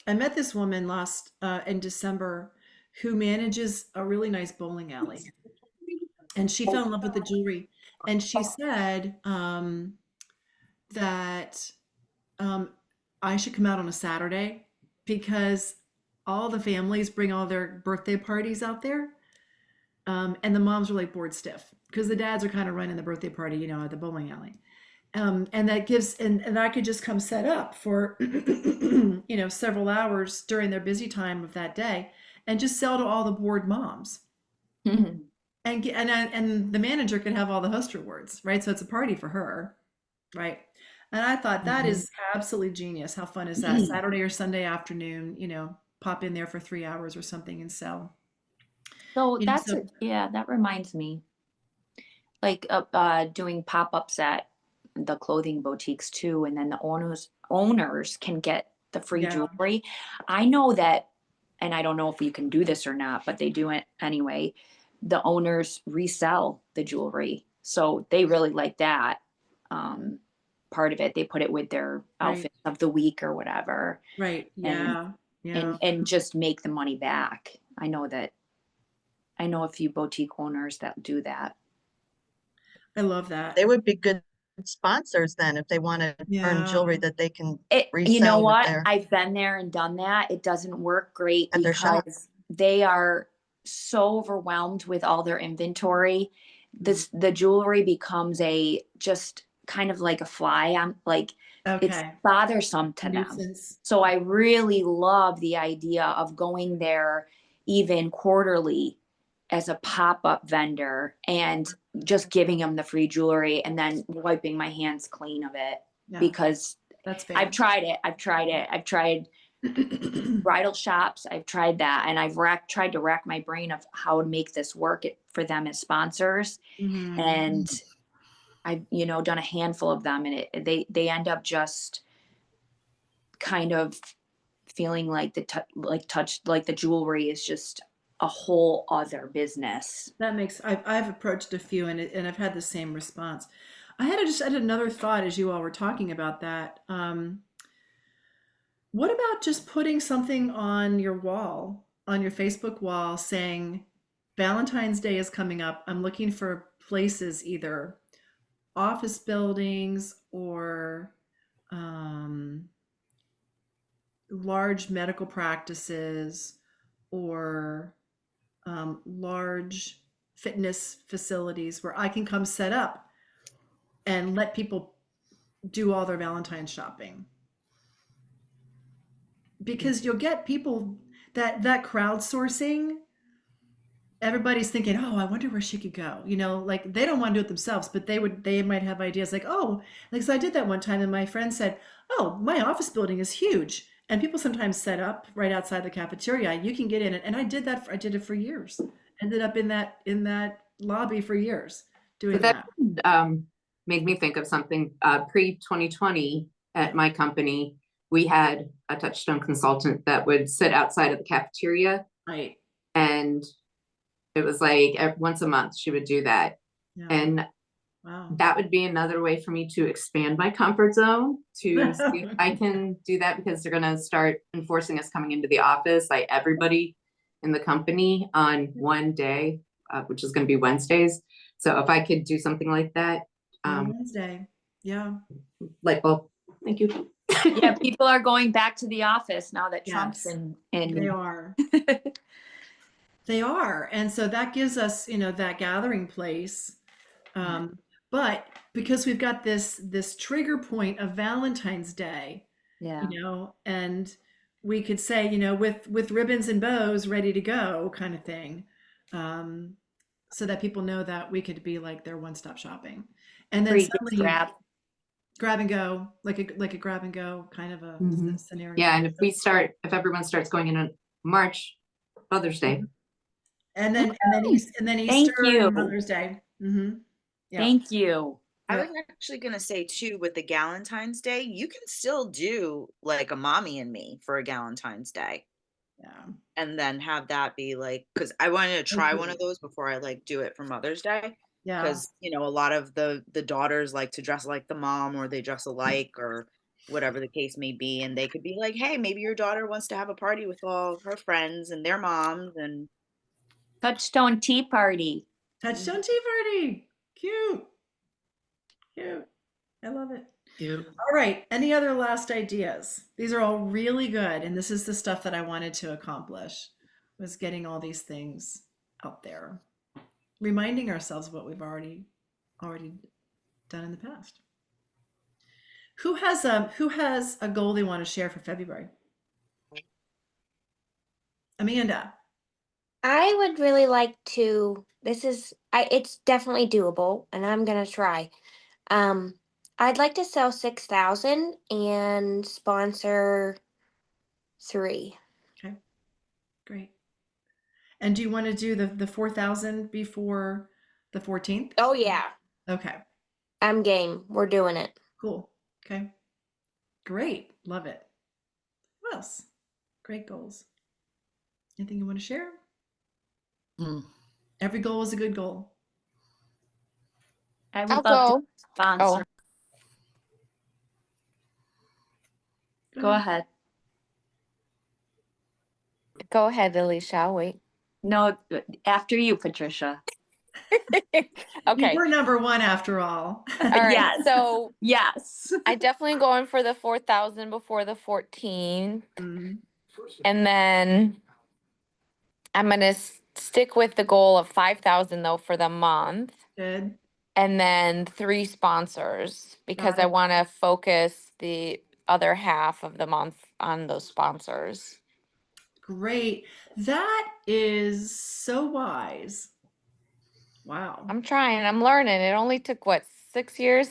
I met this woman last in December who manages a really nice bowling alley. And she fell in love with the jewelry. And she said that I should come out on a Saturday because all the families bring all their birthday parties out there. And the moms are like bored stiff because the dads are kind of running the birthday party, at the bowling alley. And that gives, and I could just come set up for, several hours during their busy time of that day and just sell to all the bored moms. And the manager could have all the host rewards, right? So it's a party for her, right? And I thought that is absolutely genius. How fun is that? Saturday or Sunday afternoon, pop in there for 3 hours or something and sell. So that reminds me, like doing pop-ups at the clothing boutiques too, and then the owners can get the free jewelry. I know that, and I don't know if you can do this or not, but they do it anyway. The owners resell the jewelry, so they really like that part of it. They put it with their outfit of the week or whatever, right? Yeah. And just make the money back. I know a few boutique owners that do that. I love that. They would be good sponsors then if they want to earn jewelry that they can resell. You know what? I've been there and done that. It doesn't work great at their shop. because they are so overwhelmed with all their inventory. The jewelry becomes just kind of like a fly on, like it's bothersome to them. So I really love the idea of going there even quarterly as a pop-up vendor and just giving them the free jewelry and then wiping my hands clean of it because that's fair. I've tried it. I've tried bridal shops. I've tried that. And I've tried to rack my brain of how to make this work for them as sponsors. And I've, done a handful of them, and they end up just kind of feeling like the jewelry is just a whole other business. That makes, I've approached a few and I've had the same response. I had another thought as you all were talking about that. What about just putting something on your wall, on your Facebook wall saying, Valentine's Day is coming up. I'm looking for places, either office buildings or large medical practices or large fitness facilities where I can come set up and let people do all their Valentine's shopping. Because you'll get people that crowdsourcing, everybody's thinking, oh, I wonder where she could go. Like they don't want to do it themselves, but they might have ideas like, oh, like, so I did that one time and my friend said, oh, my office building is huge. And people sometimes set up right outside the cafeteria. You can get in it. And I did that. I did it for years. Ended up in that lobby for years doing that. Made me think of something. Pre-2020 at my company, we had a touchstone consultant that would sit outside of the cafeteria. Right. And it was like once a month she would do that. Yeah. And wow, that would be another way for me to expand my comfort zone to see if I can do that, because they're going to start enforcing us coming into the office, like everybody in the company on one day, which is going to be Wednesdays. So if I could do something like that. Wednesday. Yeah. Light bulb. Thank you. Yeah, people are going back to the office now that Trump's in. They are. They are. And so that gives us, that gathering place. But because we've got this trigger point of Valentine's Day, Yeah. and we could say, with ribbons and bows ready to go kind of thing. So that people know that we could be like their one-stop shopping. And then Free gift suddenly wrap. grab and go, like a grab and go kind of a Mhm. scenario. Yeah, and if everyone starts going in March, Mother's Day. And then Thank Easter you. and Mother's Day. Yeah. Thank you. I Yeah. was actually gonna say too, with the Galentine's Day, you can still do like a mommy and me for a Galentine's Day, Yeah. and then have that be like, because I wanted to try one cool. of those before I like do it for Mother's Day. Yeah. Because a lot of the daughters like to dress like the mom, or they dress alike, or whatever the case may be, and they could be like, hey, maybe your daughter wants to have a party with all her friends and their moms, and Touchstone Tea Party. Touchstone Tea Party. Cute. Cute. I love it. Cute. All right. Any other last ideas? These are all really good. And this is the stuff that I wanted to accomplish, was getting all these things out there, reminding ourselves of what we've already done in the past. Who has a goal they want to share for February? Amanda. I would really like to. It's definitely doable, and I'm gonna try. I'd like to sell 6,000 and sponsor 3. Okay. Great. And do you want to do the 4,000 before the 14th? Oh yeah, Okay. I'm game. We're doing it. Cool. Okay. Great. Love it. What else? Great goals. Anything you want to share? Mm. Every goal is a good goal. I I'll would love go. to sponsor. Go ahead. Go ahead, Alicia. I'll wait. No, after you, Patricia. Okay. We're number one after all. All right. Yes. So Yes. I definitely going for the 4,000 before the 14th. Mhm. And then I'm gonna stick with the goal of 5,000 though for the month. Good. And then 3 sponsors, because Got I it. want to focus the other half of the month on those sponsors. Great. That is so wise. Wow. I'm trying, I'm learning. It only took what, 6 years?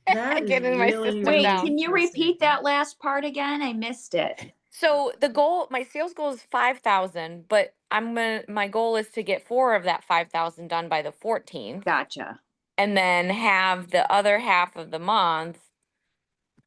That is Getting my really, system Wait, down. can you repeat that last part again? I missed it. So the goal, my sales goal is 5,000, but my goal is to get 4 of that 5,000 done by the 14th, Gotcha. and then have the other half of the month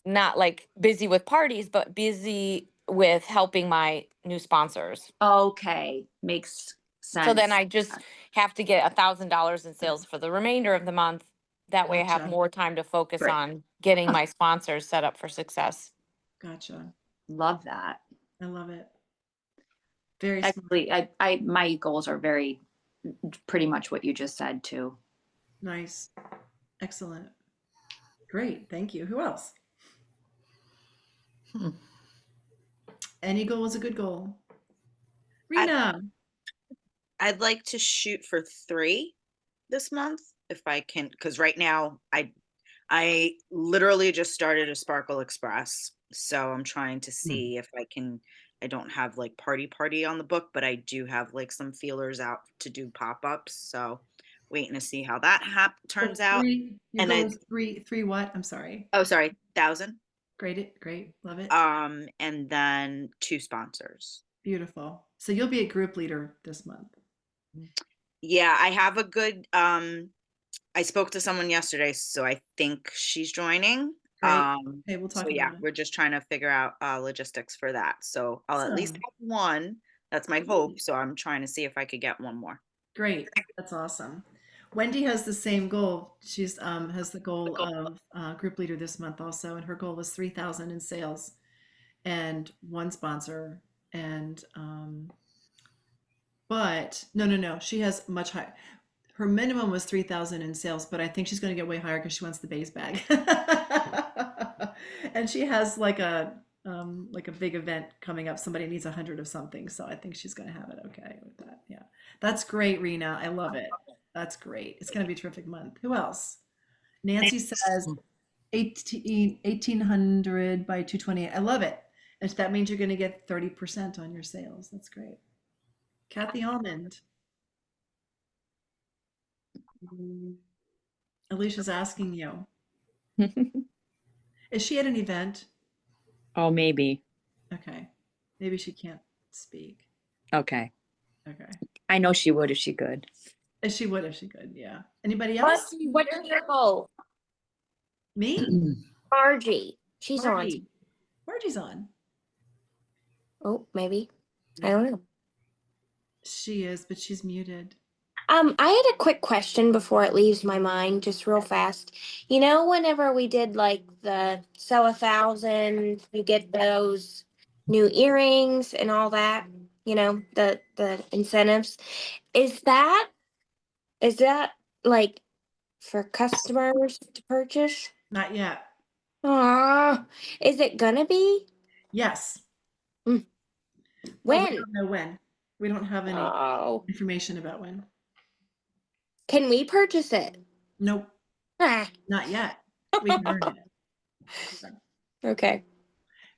not like busy with parties, but busy with helping my new sponsors. Okay. Makes sense. So then I just have to get $1,000 in sales for the remainder of the month. That way I have Gotcha. more time to focus Great. on getting my sponsors set up for success. Gotcha. Love that. I love it. Very smart. Actually, my goals are very pretty much what you just said too. Nice. Excellent. Great. Thank you. Who else? Any goal is a good goal. Rena. I'd like to shoot for 3 this month if I can, because right now I literally just started a Sparkle Express, so I'm trying to see if I can. I don't have like party on the book, but I do have like some feelers out to do pop-ups, so waiting to see how that turns out. Your And goal I is three what? I'm sorry. oh sorry, 1,000. Great. Love it. And then 2 sponsors. Beautiful. So you'll be a group leader this month. Yeah, I have a good I spoke to someone yesterday, so I think she's joining. Great. Okay, we'll talk So yeah, about it. we're just trying to figure out logistics for that. So I'll at least Awesome. have 1. That's my hope. So I'm trying to see if I could get 1 more. Great. That's awesome. Wendy has the same goal. She's has the goal of group leader this month also, and her goal was 3,000 in sales and 1 sponsor. And but no, she has much higher. Her minimum was 3,000 in sales, but I think she's going to get way higher because she wants the base bag. And she has like a big event coming up. Somebody needs 100 of something, so I think she's going to have it okay with that. Yeah. That's great, Rena. I love it. That's great. It's going to be a terrific month. Who else? Nancy says 1800 by 228. I love it. And that means you're going to get 30% on your sales. That's great. Kathy Almond. Alicia's asking you. Is she at an event? Oh, maybe. Okay. Maybe she can't speak. Okay. Okay. I know she would if she could. If she would, if she could. Yeah. Anybody else? Margie, what's your goal? Me? Margie. She's on. Margie. Margie's on. Oh, maybe. I don't know. She is, but she's muted. I had a quick question before it leaves my mind, just real fast. You know, whenever we did like the sell 1,000, you get those new earrings and all that, you know, the incentives. Is that like for customers to purchase? Not yet. Ah, is it gonna be? Yes. Mm. But we When? don't know when. We don't have any Oh, information about when. can we purchase it? Nope. Ah. Not yet. We can earn it. Okay.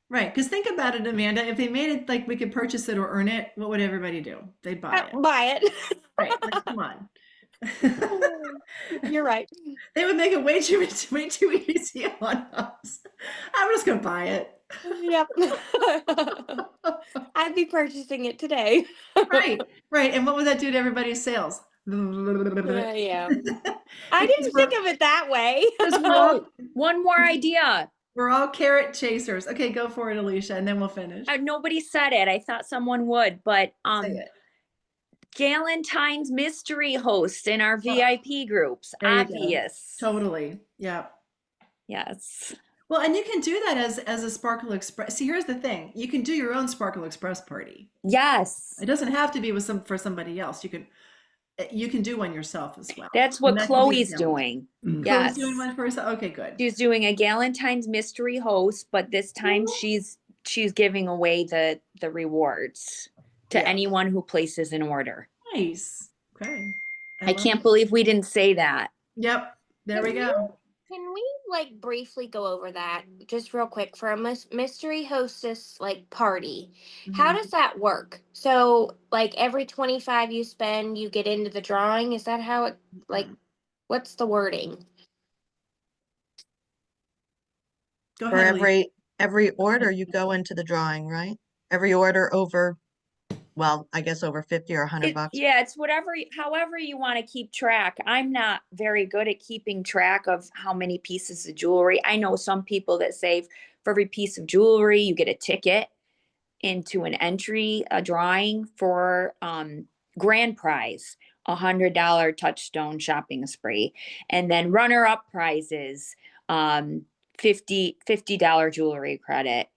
Right. Because think about it, Amanda. If they made it like we could purchase it or earn it, what would everybody do? They'd buy it. Buy it. Right. Like, come on. You're right. They would make it way too easy on us. I'm just gonna buy it. Yep. I'd be purchasing it today. Right. Right. And what would that do to everybody's sales? Yeah. I Because didn't think of it that way. Oh, one more idea. we're all carrot chasers. Okay, go for it, Alicia, and then we'll finish. Nobody said it. I thought someone would, but Say it. Galentine's mystery host in our VIP groups. There you go. Obvious. Totally. Yeah. Yes. Well, and you can do that as a Sparkle Express. See, here's the thing. You can do your own Sparkle Express party. Yes. It doesn't have to be with for somebody else. You can do one yourself as well. That's what And that can be Chloe's done. doing. Chloe's Yes. doing one for herself. Okay, good. She's doing a Galentine's mystery host, but this time she's giving away the rewards to Yeah. anyone who places an order. Nice. Okay. I love can't it. believe we didn't say that. Yep. There we go. Can we like briefly go over that just real quick for a mystery hostess like party? How Mhm. does that work? So like every 25 you spend, you get into the drawing. Is that how it like? What's the wording? Go For ahead, Alicia. every order, you go into the drawing, right? Every order over, well, I guess over 50 or 100 bucks. Yeah, it's however you want to keep track. I'm not very good at keeping track of how many pieces of jewelry. I know some people that say for every piece of jewelry, you get a ticket into an entry, a drawing for grand prize, $100 touchstone shopping spree. And then runner-up prizes, $50 jewelry credit,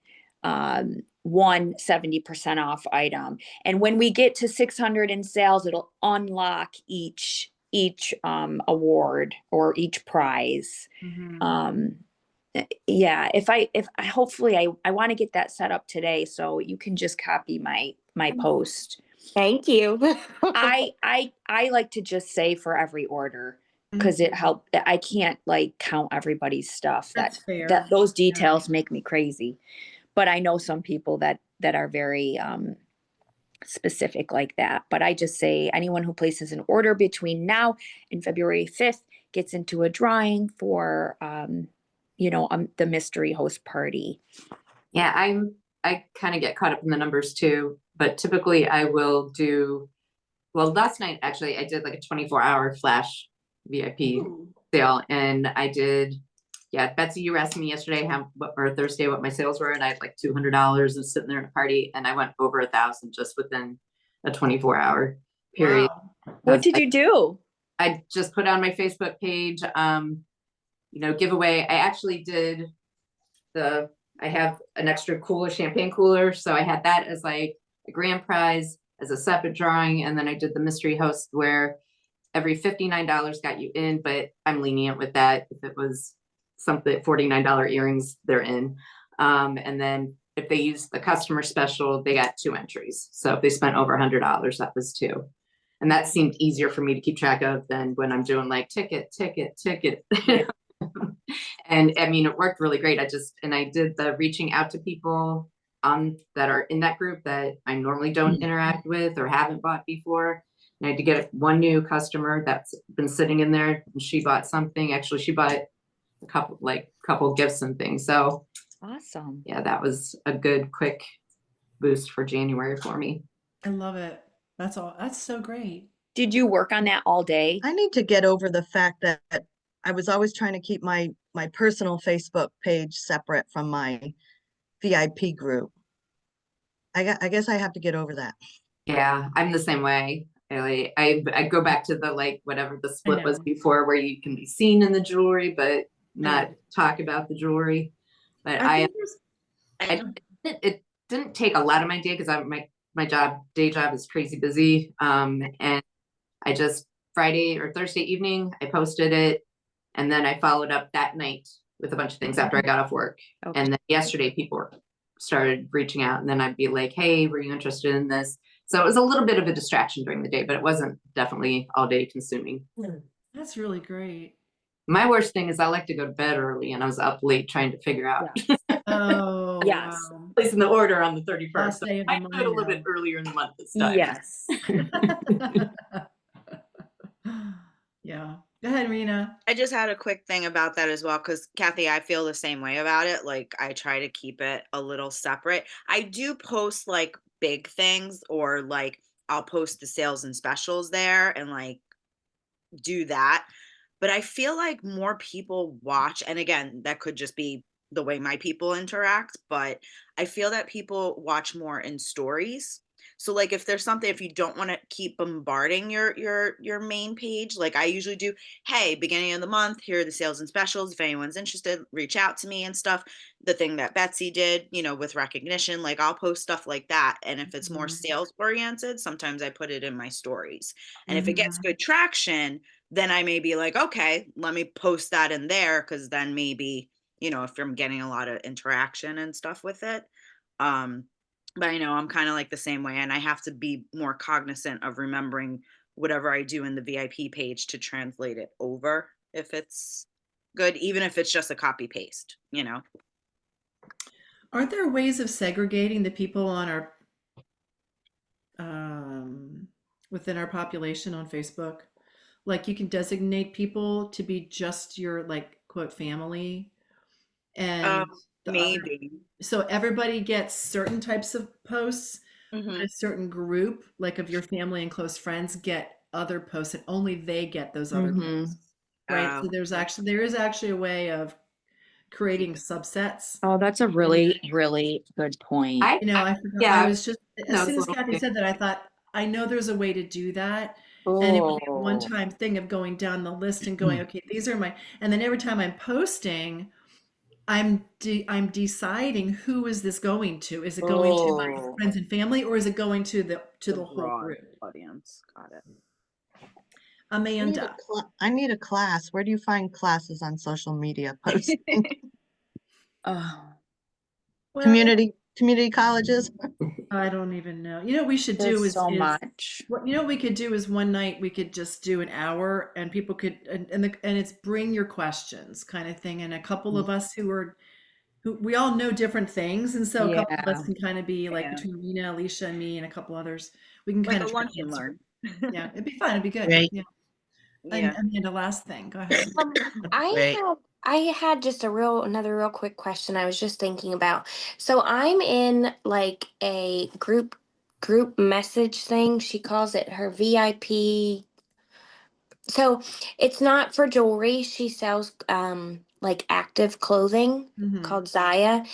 one 70% off item. And when we get to 600 in sales, it'll unlock each award or each prize. Mhm. Yeah, if I hopefully I want to get that set up today, so you can just copy my post. Thank you. I like to just say for every order, because it helped. I can't like count everybody's stuff. That's fair. That those details make me crazy. But I know some people that are very specific like that. But I just say anyone who places an order between now and February 5th gets into a drawing for the mystery host party. Yeah, I kind of get caught up in the numbers too, but typically I will do, well, last night actually I did like a 24-hour flash VIP sale, and I did, yeah, Betsy, you were asking me yesterday or Thursday what my sales were, and I had like $200 and sitting there in a party, and I went over 1,000 just within a 24-hour period. Wow. What did you do? I just put on my Facebook page, giveaway. I actually did I have an extra cooler, champagne cooler. So I had that as like a grand prize as a separate drawing. And then I did the mystery host where every $59 got you in, but I'm lenient with that. If it was something, $49 earrings, they're in. And then if they used the customer special, they got 2 entries. So if they spent over $100, that was 2. And that seemed easier for me to keep track of than when I'm doing like ticket. And I mean, it worked really great. I did the reaching out to people that are in that group that I normally don't interact with or haven't bought before. And I had to get one new customer that's been sitting in there, and she bought something. Actually, she bought a couple gifts and things. So Awesome. yeah, that was a good quick boost for January for me. I love it. That's all. That's so great. Did you work on that all day? I need to get over the fact that I was always trying to keep my personal Facebook page separate from my VIP group. I guess I have to get over that. Yeah, I'm the same way. I go back to the whatever the split was know. before, where you can be seen in the jewelry but not talk about the jewelry. But I think there's, it didn't take a lot of my day because my day job is crazy busy. And I just Friday or Thursday evening I posted it, and then I followed up that night with a bunch of things after I got off work. Okay. And then yesterday people started reaching out, and then I'd be like, hey, were you interested in this? So it was a little bit of a distraction during the day, but it wasn't definitely all day consuming. that's really great. My worst thing is I like to go to bed early, and I was up late trying to figure out Oh, Yes. wow. placing the order on the 31st. Last So day of I the do it a little month. bit earlier in the month this time. Yes. Yeah. Go ahead, Rena. I just had a quick thing about that as well, because Kathy, I feel the same way about it. Like, I try to keep it a little separate. I do post like big things, or like I'll post the sales and specials there and like do that. But I feel like more people watch, and again, that could just be the way my people interact, but I feel that people watch more in stories. So like if there's something, if you don't want to keep bombarding your main page, like I usually do, hey, beginning of the month, here are the sales and specials. If anyone's interested, reach out to me and stuff. The thing that Betsy did, with recognition, like I'll post stuff like that. And if it's more sales oriented, sometimes I put it in my stories. And if it gets good traction, then I may be like, okay, let me post that in there, because then maybe, if I'm getting a lot of interaction and stuff with it. But I know I'm kind of like the same way, and I have to be more cognizant of remembering whatever I do in the VIP page to translate it over if it's good, even if it's just a copy paste. Aren't there ways of segregating the people on our within our population on Facebook? Like you can designate people to be just your like quote family, and the other, Maybe. so everybody gets certain types of posts, but Mhm. a certain group like of your family and close friends get other posts, and only they get those other posts. Right. So there is actually a way of creating subsets. Oh, that's a really, really good point. I forgot. yeah, I was just, as knows soon a as little Kathy bit. said that, I thought, I know there's a way to do that. And it would be a Oh, one-time thing of going down the list and going, okay, these are my, and then every time I'm posting, I'm deciding who is this going to? Is it going to my oh, friends and family, or is it going to the whole Broad group? audience. Got it. Amanda. I need a class. Where do you find classes on social media posts? oh, Well, Community colleges? I don't even know. What we should do there's is so much. what we could do is one night we could just do an hour, and people could, and it's bring your questions kind of thing, and a couple of us who we all know different things, and so a couple of us Yeah. can kind of be like Yeah. between Rena, Alicia, and me, and a couple others, we can Like kind a of lunch and answer. learn. Yeah, it'd be fun. It'd be good. Right. Yeah. Yeah. And Amanda, last thing. Go ahead. Right. I had just another real quick question I was just thinking about. So I'm in like a group message thing. She calls it her VIP. So it's not for jewelry. She sells like active clothing Mhm. called Zaya.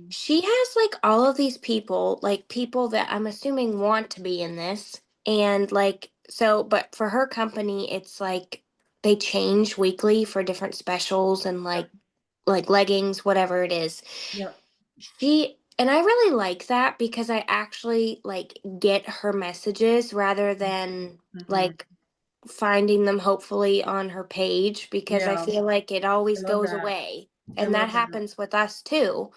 She has like all of these people, like people that I'm assuming want to be in this. And like, so, but for her company, it's like they change weekly for different specials and like leggings, whatever it is. Yep. And I really like that because I actually like get her messages rather than Mhm. like finding them hopefully on her page, because I Yeah. feel like it always I love goes that. away. I And that love that. happens with us too.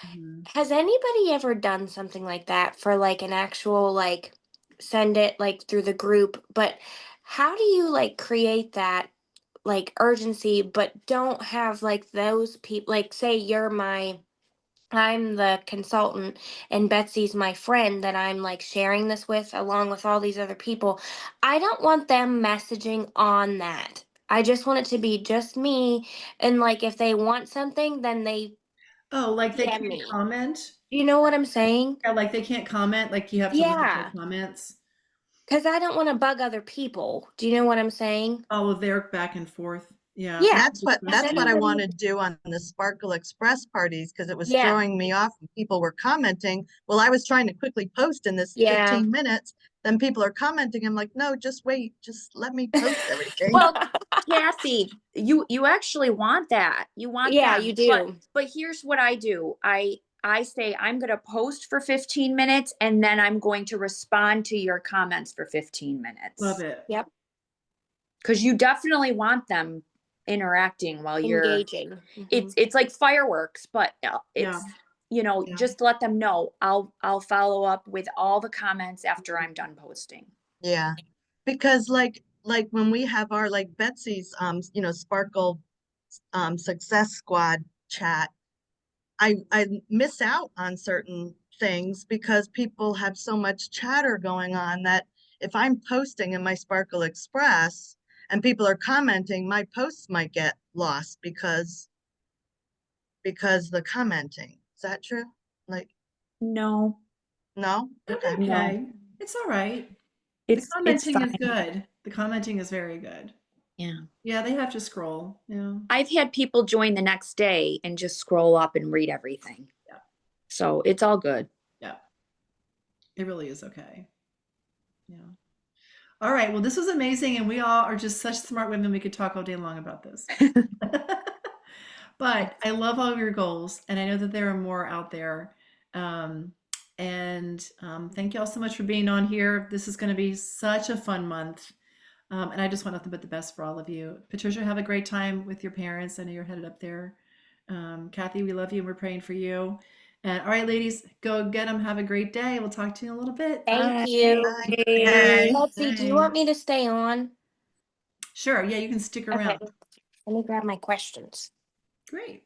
Mhm. Has anybody ever done something like that for like an actual like send it like through the group, but how do you like create that like urgency, but don't have like those people, like say I'm the consultant and Betsy's my friend that I'm like sharing this with along with all these other people. I don't want them messaging on that. I just want it to be just me. And like if they want something, then they Oh, like they DM can't me. comment? You know what I'm saying? Yeah, like they can't comment, like you have to look at their Yeah. comments. Because I don't want to bug other people. Do you know what I'm saying? Oh, well, they're back and forth. Yeah. Yeah. That's what Does that's what I anybody- want to do on the Sparkle Express parties because it was Yeah. throwing me off when people were commenting. Well, I was trying to quickly post in this Yeah. 15 minutes. Then people are commenting. I'm like, no, just wait. Just let me post everything. Well, Kathy, you actually want that. You want Yeah, them. you do. But here's what I do. I say I'm going to post for 15 minutes and then I'm going to respond to your comments for 15 minutes. Love it. Yep. Because you definitely want them interacting while you're Engaging. Mhm. it's like fireworks, but it's Yeah. just let them know. I'll follow up with all the comments after I'm done posting. Yeah, because like when we have our like Betsy's Sparkle Success Squad chat, I miss out on certain things because people have so much chatter going on that if I'm posting in my Sparkle Express and people are commenting, my posts might get lost because the commenting. Is that true? Like, No, no? That's Okay. okay. It's all right. The it's commenting is fine. good. The commenting is very good. Yeah. Yeah, they have to scroll. Yeah. I've had people join the next day and just scroll up and read everything. Yeah. So it's all good. Yeah. It really is okay. Yeah. All right. Well, this was amazing. And we all are just such smart women. We could talk all day long about this. But I love all of your goals. And I know that there are more out there. Thank you all so much for being on here. This is going to be such a fun month. And I just want nothing but the best for all of you. Patricia, have a great time with your parents. I know you're headed up there. Kathy, we love you and we're praying for you. And all right, ladies, go get them. Have a great day. We'll talk to you in a little bit. Thank you. Bye. Betsy, do you want me to stay on? Sure. Yeah, you can stick around. Okay. Let me grab my questions. Great.